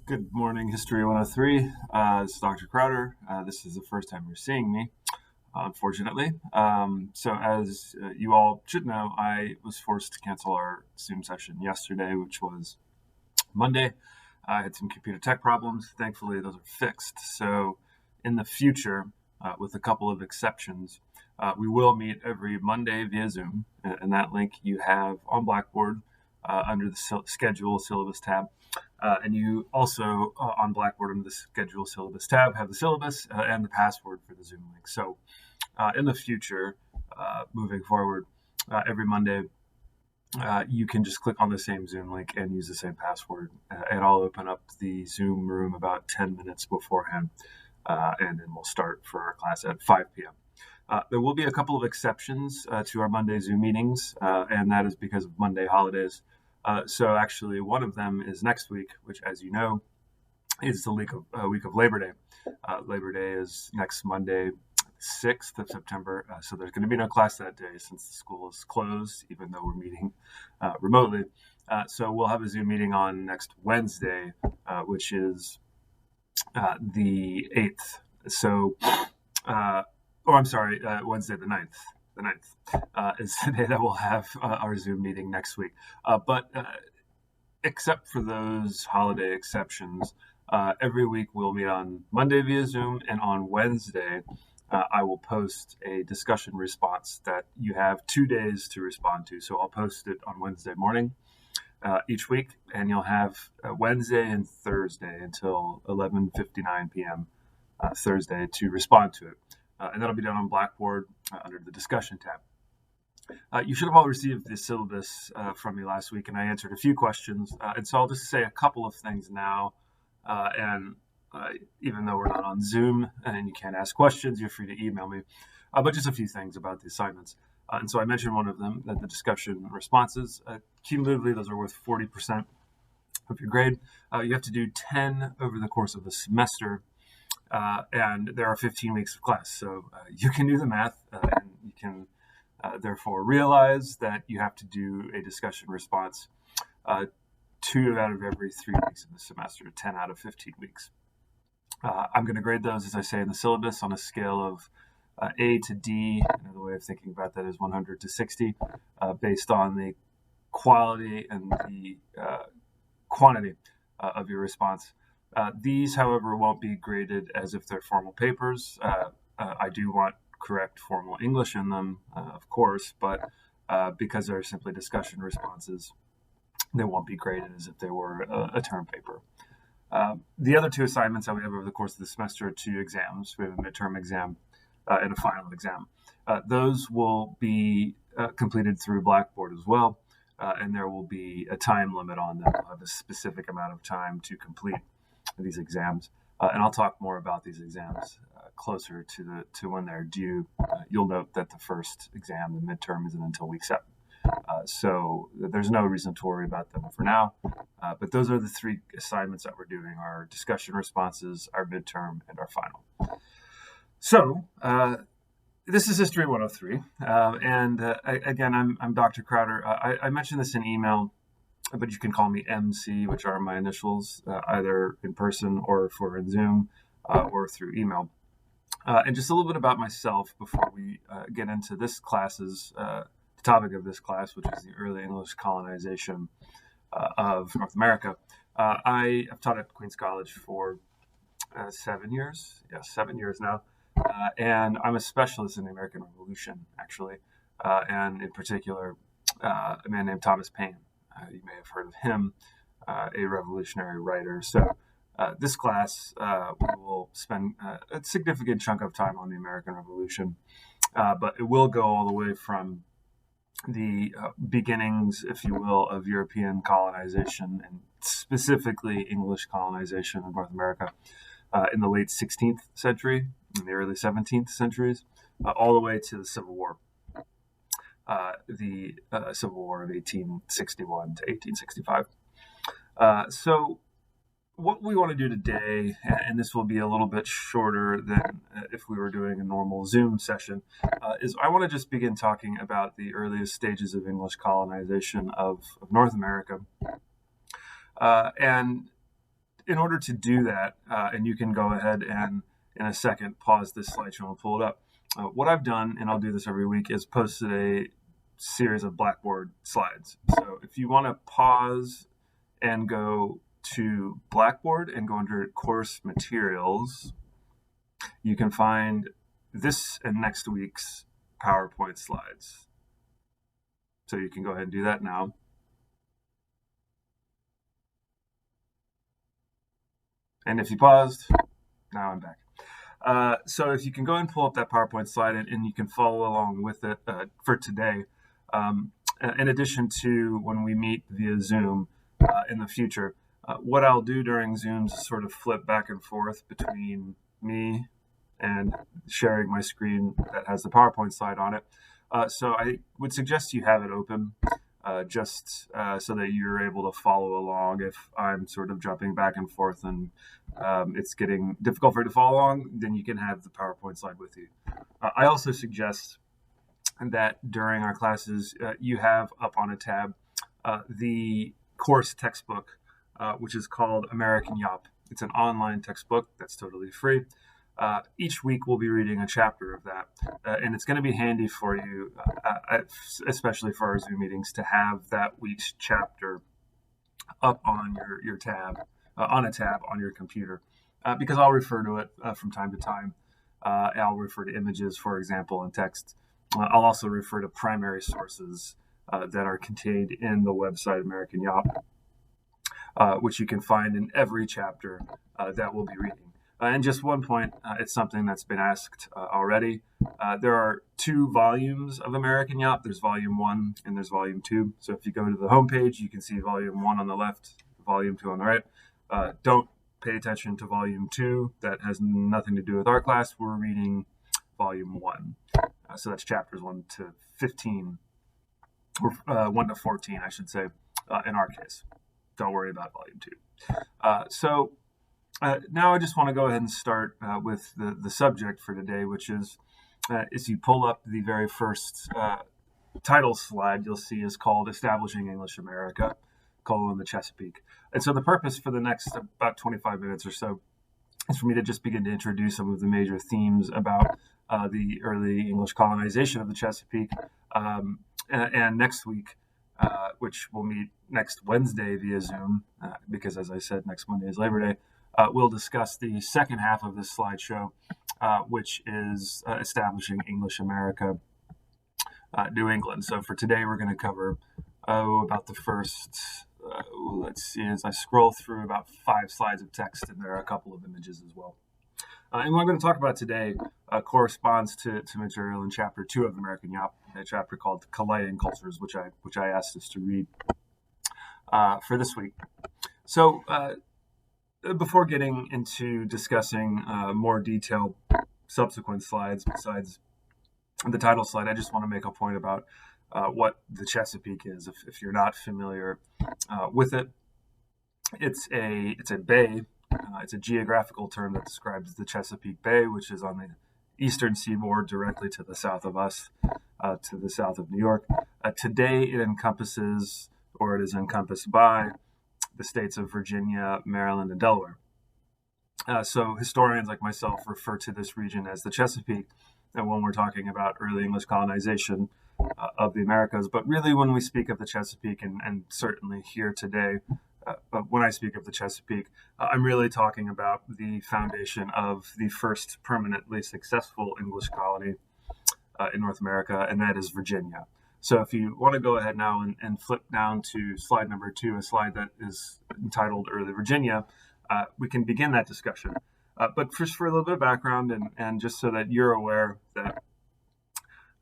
Good morning, History 103. This is Dr. Crowder. This is the first time you're seeing me, unfortunately. So as you all should know, I was forced to cancel our Zoom session yesterday, which was Monday. I had some computer tech problems. Thankfully, those are fixed. So in the future, with a couple of exceptions, we will meet every Monday via Zoom. And that link you have on Blackboard under the Schedule Syllabus tab. And you also, on Blackboard under the Schedule Syllabus tab, have the syllabus and the password for the Zoom link. So in the future, moving forward, every Monday, you can just click on the same Zoom link and use the same password. And I'll open up the Zoom room about 10 minutes beforehand, and then we'll start for our class at 5 p.m. There will be a couple of exceptions to our Monday Zoom meetings, and that is because of Monday holidays. So actually, one of them is next week, which, as you know, is the week of Labor Day. Labor Day is next Monday, 6th of September. So there's going to be no class that day since the school is closed, even though we're meeting remotely. So we'll have a Zoom meeting on next Wednesday, which is the 8th. So, Wednesday the 9th. The 9th is the day that we'll have our Zoom meeting next week. But except for those holiday exceptions, every week we'll meet on Monday via Zoom, and on Wednesday I will post a discussion response that you have 2 days to respond to. So I'll post it on Wednesday morning each week, and you'll have Wednesday and Thursday until 11:59 p.m. Thursday to respond to it. And that'll be done on Blackboard under the discussion tab. You should have all received the syllabus from me last week, and I answered a few questions. And so I'll just say a couple of things now. Even though we're not on Zoom and you can't ask questions, you're free to email me. But just a few things about the assignments. And so I mentioned one of them, that the discussion responses. Cumulatively, those are worth 40% of your grade. You have to do 10 over the course of the semester. And there are 15 weeks of class, so you can do the math, and you can therefore realize that you have to do a discussion response 2 out of every 3 weeks of the semester, 10 out of 15 weeks. I'm going to grade those, as I say in the syllabus, on a scale of A to D. Another way of thinking about that is 100 to 60, based on the quality and the quantity of your response. These, however, won't be graded as if they're formal papers. I do want correct formal English in them, of course, but because they're simply discussion responses, they won't be graded as if they were a term paper. The other 2 assignments that we have over the course of the semester are 2 exams. We have a midterm exam and a final exam. Those will be completed through Blackboard as well, and there will be a time limit on them. We'll have a specific amount of time to complete these exams, and I'll talk more about these exams closer to when they're due. You'll note that the first exam, the midterm, isn't until week 7, so there's no reason to worry about them for now. But those are the 3 assignments that we're doing: our discussion responses, our midterm, and our final. So this is History 103, and again, I'm Dr. Crowder. I mentioned this in email, but you can call me MC, which are my initials, either in person or if we're in Zoom, or through email. And just a little bit about myself before we get into this class's, the topic of this class, which is the early English colonization of North America. I have taught at Queen's College for 7 years. Yeah, 7 years now. And I'm a specialist in the American Revolution, actually, and in particular, a man named Thomas Paine. You may have heard of him, a revolutionary writer. So this class, we will spend a significant chunk of time on the American Revolution, but it will go all the way from the beginnings, if you will, of European colonization, and specifically English colonization of North America in the late 16th century, in the early 17th centuries, all the way to the Civil War. The Civil War of 1861 to 1865. So what we want to do today, and this will be a little bit shorter than if we were doing a normal Zoom session, is I want to just begin talking about the earliest stages of English colonization of North America. And in order to do that, and you can go ahead and in a second pause this slideshow and pull it up. What I've done, and I'll do this every week, is posted a series of Blackboard slides. So if you want to pause and go to Blackboard and go under course materials, you can find this and next week's PowerPoint slides. So you can go ahead and do that now. And if you paused, now I'm back. So if you can go and pull up that PowerPoint slide and you can follow along with it for today. In addition to when we meet via Zoom in the future, what I'll do during Zooms is sort of flip back and forth between me and sharing my screen that has the PowerPoint slide on it. So I would suggest you have it open just so that you're able to follow along. If I'm sort of jumping back and forth and it's getting difficult for you to follow along, then you can have the PowerPoint slide with you. I also suggest that during our classes, you have up on a tab the course textbook, which is called American Yop. It's an online textbook that's totally free. Each week we'll be reading a chapter of that, and it's going to be handy for you, especially for our Zoom meetings, to have that week's chapter up on your tab, on a tab on your computer, because I'll refer to it from time to time. I'll refer to images, for example, and text. I'll also refer to primary sources that are contained in the website American Yop, which you can find in every chapter that we'll be reading. And just one point, it's something that's been asked already. There are 2 volumes of American Yop. There's volume 1 and there's volume 2. So if you go to the homepage, you can see volume 1 on the left, volume 2 on the right. Don't pay attention to volume 2. That has nothing to do with our class. We're reading volume 1. So that's chapters 1 to 15, or 1 to 14, I should say, in our case. Don't worry about volume 2. Now I just want to go ahead and start with the subject for today, which is, as you pull up the very first title slide, you'll see is called Establishing English America, the Chesapeake. And so the purpose for the next about 25 minutes or so is for me to just begin to introduce some of the major themes about the early English colonization of the Chesapeake. And next week, which we'll meet next Wednesday via Zoom, because as I said, next Monday is Labor Day, we'll discuss the second half of this slideshow, which is establishing English America, New England. So for today, we're going to cover about the first, let's see, as I scroll through about 5 slides of text, and there are a couple of images as well. And what I'm going to talk about today corresponds to material in Chapter 2 of American Yop, a chapter called Colliding Cultures, which I asked us to read for this week. So before getting into discussing more detailed subsequent slides besides the title slide, I just want to make a point about what the Chesapeake is. If you're not familiar with it, it's a bay. It's a geographical term that describes the Chesapeake Bay, which is on the eastern seaboard directly to the south of us, to the south of New York. Today it encompasses, or it is encompassed by, the states of Virginia, Maryland, and Delaware. So historians like myself refer to this region as the Chesapeake, and when we're talking about early English colonization of the Americas. But really, when we speak of the Chesapeake, and certainly here today, but when I speak of the Chesapeake, I'm really talking about the foundation of the first permanently successful English colony in North America, and that is Virginia. So if you want to go ahead now and flip down to slide number 2, a slide that is entitled Early Virginia, we can begin that discussion. But first, for a little bit of background, and just so that you're aware that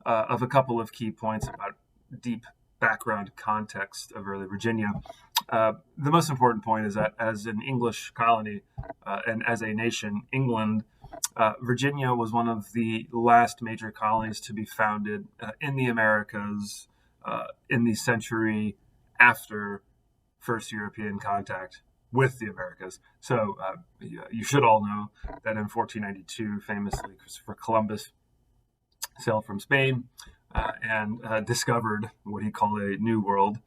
of a couple of key points about deep background context of early Virginia. The most important point is that as an English colony and as a nation, England, Virginia was one of the last major colonies to be founded in the Americas in the century after first European contact with the Americas. So you should all know that in 1492, famously, Christopher Columbus sailed from Spain and discovered what he called a new world.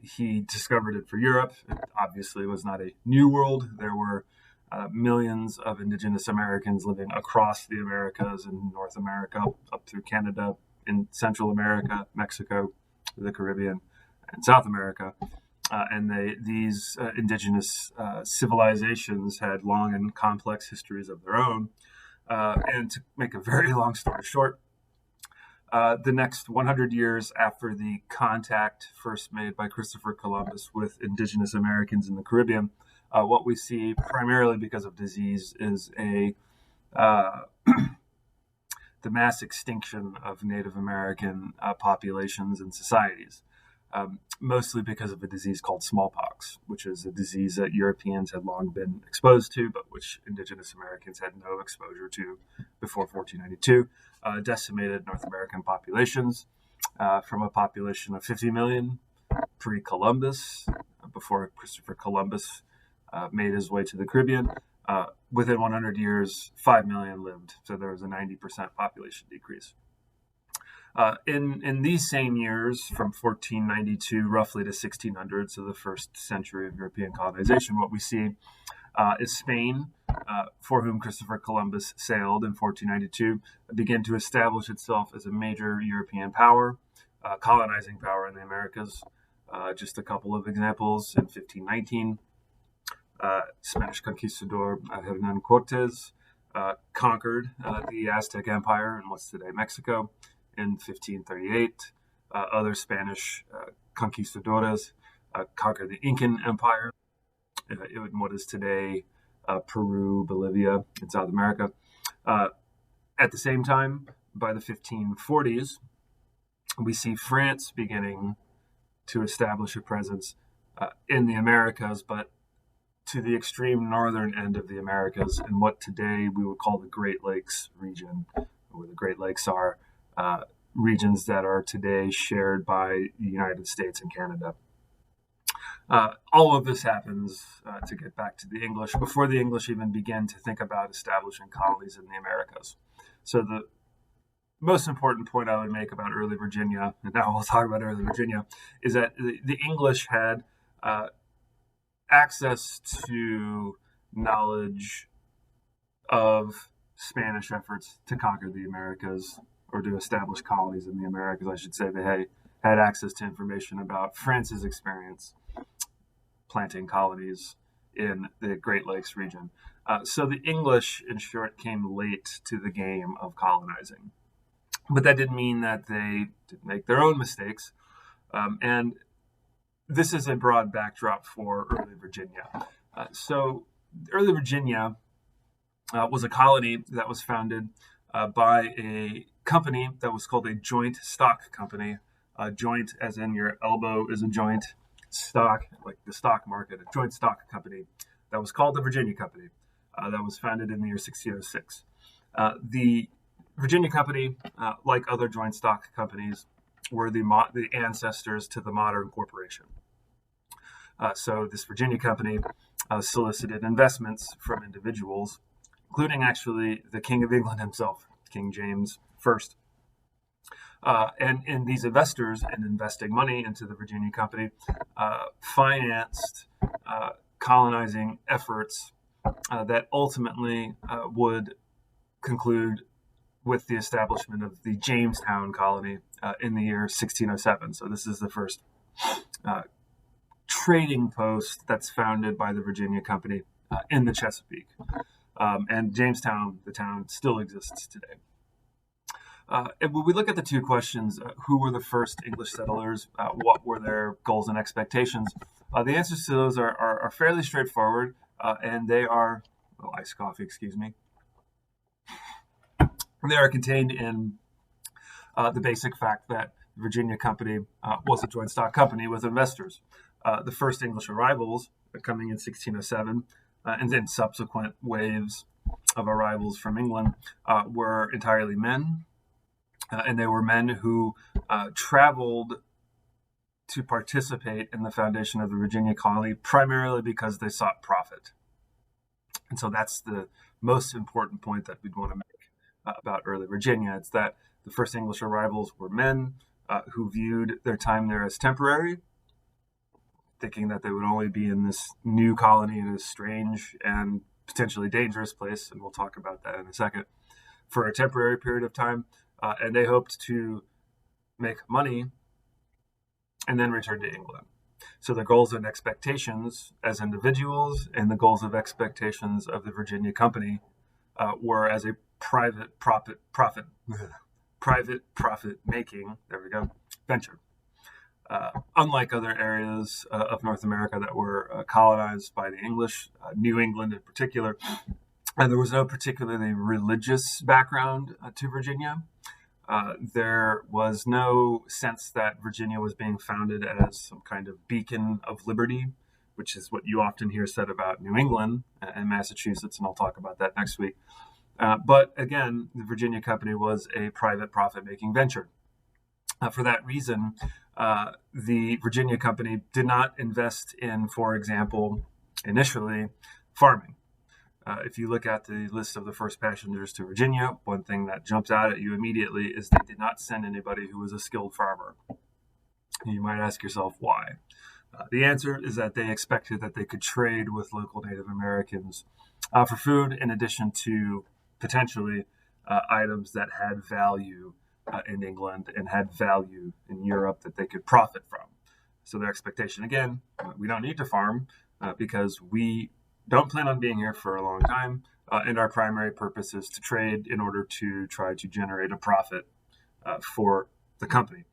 he discovered it for Europe. It obviously was not a new world. There were millions of indigenous Americans living across the Americas and North America, up through Canada, in Central America, Mexico, the Caribbean, and South America. These indigenous civilizations had long and complex histories of their own. And to make a very long story short, the next 100 years after the contact first made by Christopher Columbus with indigenous Americans in the Caribbean, what we see primarily because of disease is the mass extinction of Native American populations and societies, mostly because of a disease called smallpox, which is a disease that Europeans had long been exposed to, but which indigenous Americans had no exposure to before 1492. Decimated North American populations from a population of 50 million pre-Columbus, before Christopher Columbus made his way to the Caribbean. Within 100 years, 5 million lived, so there was a 90% population decrease. In these same years, from 1492 roughly to 1600, so the first century of European colonization, what we see is Spain, for whom Christopher Columbus sailed in 1492, began to establish itself as a major European power, colonizing power in the Americas. Just a couple of examples: in 1519, Spanish conquistador Hernan Cortes conquered the Aztec Empire in what's today Mexico. In 1538, other Spanish conquistadores conquered the Incan Empire in what is today Peru, Bolivia, in South America. At the same time, by the 1540s, we see France beginning to establish a presence in the Americas, but to the extreme northern end of the Americas, in what today we would call the Great Lakes region, where the Great Lakes are regions that are today shared by the United States and Canada. All of this happens, to get back to the English, before the English even began to think about establishing colonies in the Americas. So the most important point I would make about early Virginia, and now we'll talk about early Virginia, is that the English had access to knowledge of Spanish efforts to conquer the Americas, or to establish colonies in the Americas, I should say. They had access to information about France's experience planting colonies in the Great Lakes region. So the English, in short, came late to the game of colonizing. But that didn't mean that they didn't make their own mistakes. And this is a broad backdrop for early Virginia. So early Virginia was a colony that was founded by a company that was called a joint stock company. Joint, as in your elbow, is a joint. Stock, like the stock market, a joint stock company that was called the Virginia Company, that was founded in the year 1606. The Virginia Company, like other joint stock companies, were the ancestors to the modern corporation. So this Virginia Company solicited investments from individuals, including actually the King of England himself, King James I. And these investors, in investing money into the Virginia Company, financed colonizing efforts that ultimately would conclude with the establishment of the Jamestown colony in the year 1607. So this is the first trading post that's founded by the Virginia Company in the Chesapeake. And Jamestown, the town, still exists today. And when we look at the two questions, who were the first English settlers, what were their goals and expectations, the answers to those are fairly straightforward, and they are, iced coffee, excuse me. They are contained in the basic fact that the Virginia Company was a joint stock company with investors. The first English arrivals, coming in 1607, and then subsequent waves of arrivals from England, were entirely men. And they were men who traveled to participate in the foundation of the Virginia colony primarily because they sought profit. And so that's the most important point that we'd want to make about early Virginia. It's that the first English arrivals were men who viewed their time there as temporary, thinking that they would only be in this new colony in a strange and potentially dangerous place, and we'll talk about that in a second, for a temporary period of time, and they hoped to make money and then return to England. So the goals and expectations as individuals and the goals of expectations of the Virginia Company were as a private profit making, there we go, venture. Unlike other areas of North America that were colonized by the English, New England in particular, and there was no particularly religious background to Virginia. There was no sense that Virginia was being founded as some kind of beacon of liberty, which is what you often hear said about New England and Massachusetts, and I'll talk about that next week. But again, the Virginia Company was a private profit-making venture. For that reason, the Virginia Company did not invest in, for example, initially, farming. If you look at the list of the first passengers to Virginia, one thing that jumps out at you immediately is they did not send anybody who was a skilled farmer. You might ask yourself why. The answer is that they expected that they could trade with local Native Americans for food, in addition to potentially items that had value in England and had value in Europe that they could profit from. So their expectation, again, we don't need to farm because we don't plan on being here for a long time, and our primary purpose is to trade in order to try to generate a profit for the company.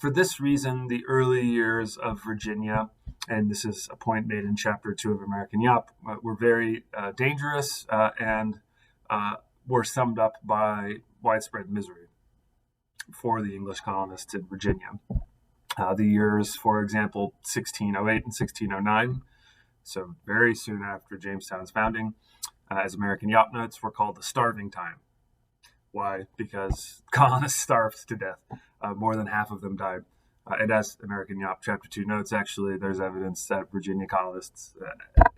For this reason, the early years of Virginia, and this is a point made in Chapter 2 of American Yop, were very dangerous and were summed up by widespread misery for the English colonists in Virginia. The years, for example, 1608 and 1609, so very soon after Jamestown's founding, as American Yop notes, were called the starving time. Why? Because colonists starved to death. More than half of them died. And as American Yop Chapter 2 notes, actually, there's evidence that Virginia colonists,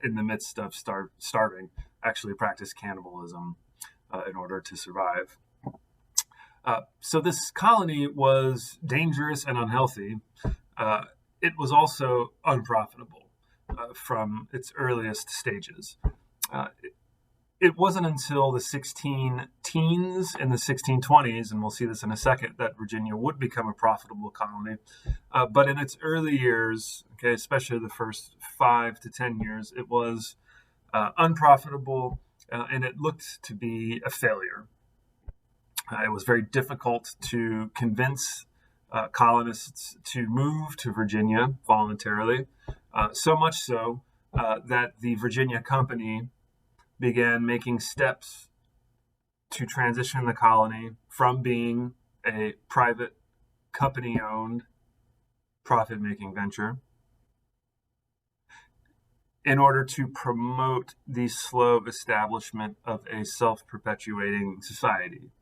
in the midst of starving, actually practiced cannibalism in order to survive. So this colony was dangerous and unhealthy. It was also unprofitable from its earliest stages. It wasn't until the 16 teens and the 1620s, and we'll see this in a second, that Virginia would become a profitable colony. But in its early years, okay, especially the first 5 to 10 years, it was unprofitable and it looked to be a failure. It was very difficult to convince colonists to move to Virginia voluntarily, so much so that the Virginia Company began making steps to transition the colony from being a private company-owned profit-making venture in order to promote the slow establishment of a self-perpetuating society.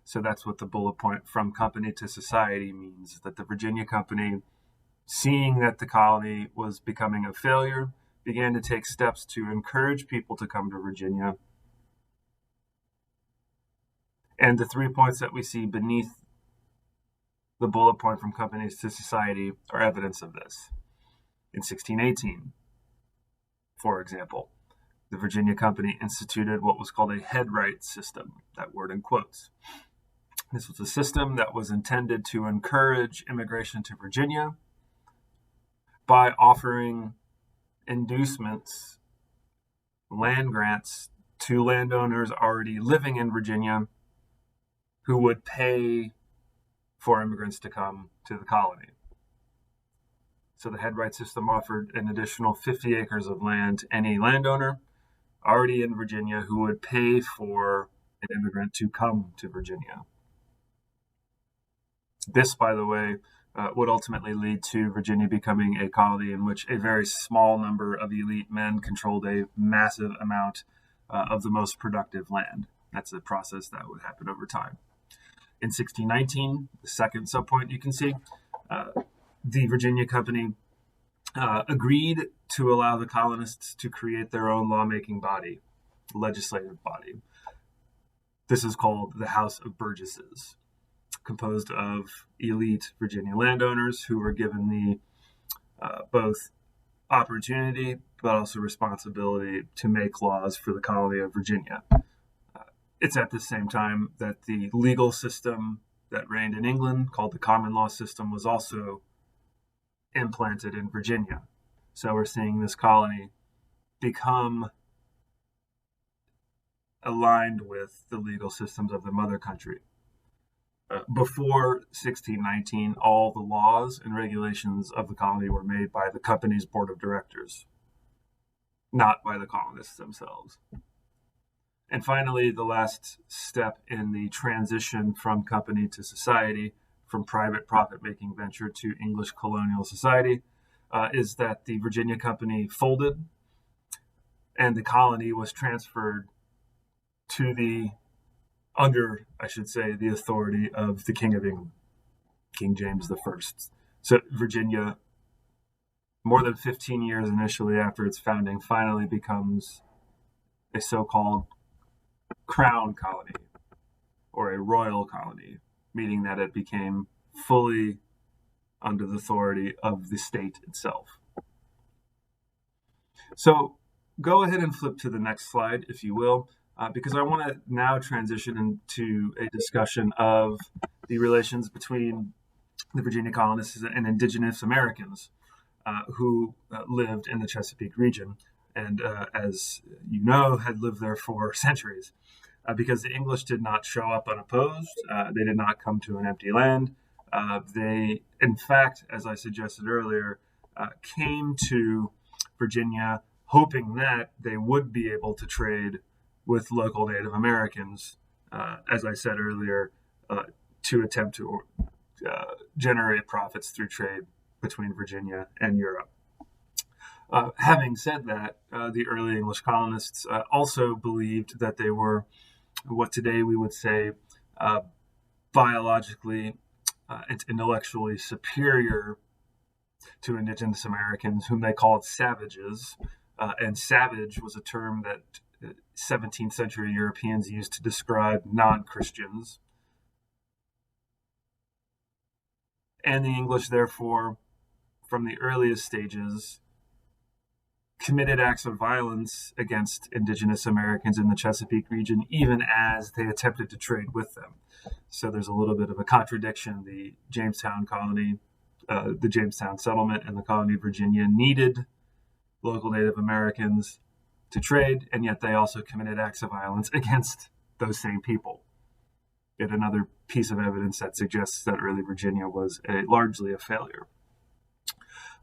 So that's what the bullet point from company to society means, that the Virginia Company, seeing that the colony was becoming a failure, began to take steps to encourage people to come to Virginia. And the 3 points that we see beneath the bullet point from companies to society are evidence of this. In 1618, for example, the Virginia Company instituted what was called a headright system, that word in quotes. This was a system that was intended to encourage immigration to Virginia by offering inducements, land grants to landowners already living in Virginia who would pay for immigrants to come to the colony. So the headright system offered an additional 50 acres of land to any landowner already in Virginia who would pay for an immigrant to come to Virginia. This, by the way, would ultimately lead to Virginia becoming a colony in which a very small number of elite men controlled a massive amount of the most productive land. That's a process that would happen over time. In 1619, the second subpoint you can see, the Virginia Company agreed to allow the colonists to create their own lawmaking body, legislative body. This is called the House of Burgesses, composed of elite Virginia landowners who were given the both opportunity but also responsibility to make laws for the colony of Virginia. It's at the same time that the legal system that reigned in England, called the common law system, was also implanted in Virginia. So we're seeing this colony become aligned with the legal systems of the mother country. Before 1619, all the laws and regulations of the colony were made by the company's board of directors, not by the colonists themselves. And finally, the last step in the transition from company to society, from private profit-making venture to English colonial society, is that the Virginia Company folded and the colony was transferred to the authority of the King of England, King James I. So Virginia, more than 15 years initially after its founding, finally becomes a so-called crown colony or a royal colony, meaning that it became fully under the authority of the state itself. So go ahead and flip to the next slide, if you will, because I want to now transition into a discussion of the relations between the Virginia colonists and indigenous Americans who lived in the Chesapeake region and, as you know, had lived there for centuries. Because the English did not show up unopposed. They did not come to an empty land. They, in fact, as I suggested earlier, came to Virginia hoping that they would be able to trade with local Native Americans, as I said earlier, to attempt to generate profits through trade between Virginia and Europe. Having said that, the early English colonists also believed that they were what today we would say biologically and intellectually superior to indigenous Americans, whom they called savages. And savage was a term that 17th century Europeans used to describe non-Christians. And the English, therefore, from the earliest stages, committed acts of violence against indigenous Americans in the Chesapeake region, even as they attempted to trade with them. So there's a little bit of a contradiction. The Jamestown colony, the Jamestown settlement and the colony of Virginia needed local Native Americans to trade, and yet they also committed acts of violence against those same people. Yet another piece of evidence that suggests that early Virginia was largely a failure.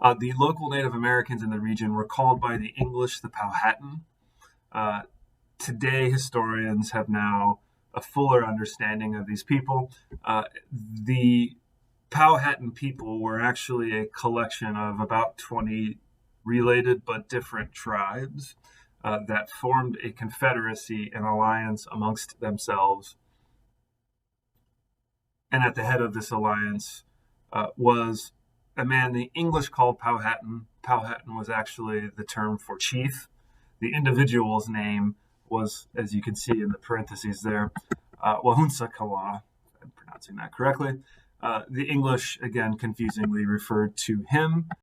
The local Native Americans in the region were called by the English the Powhatan. Today, historians have now a fuller understanding of these people. The Powhatan people were actually a collection of about 20 related but different tribes that formed a confederacy and alliance amongst themselves. And at the head of this alliance was a man the English called Powhatan. Powhatan was actually the term for chief. The individual's name was, as you can see in the parentheses there, Wahunsakawa, if I'm pronouncing that correctly. The English, again, confusingly referred to him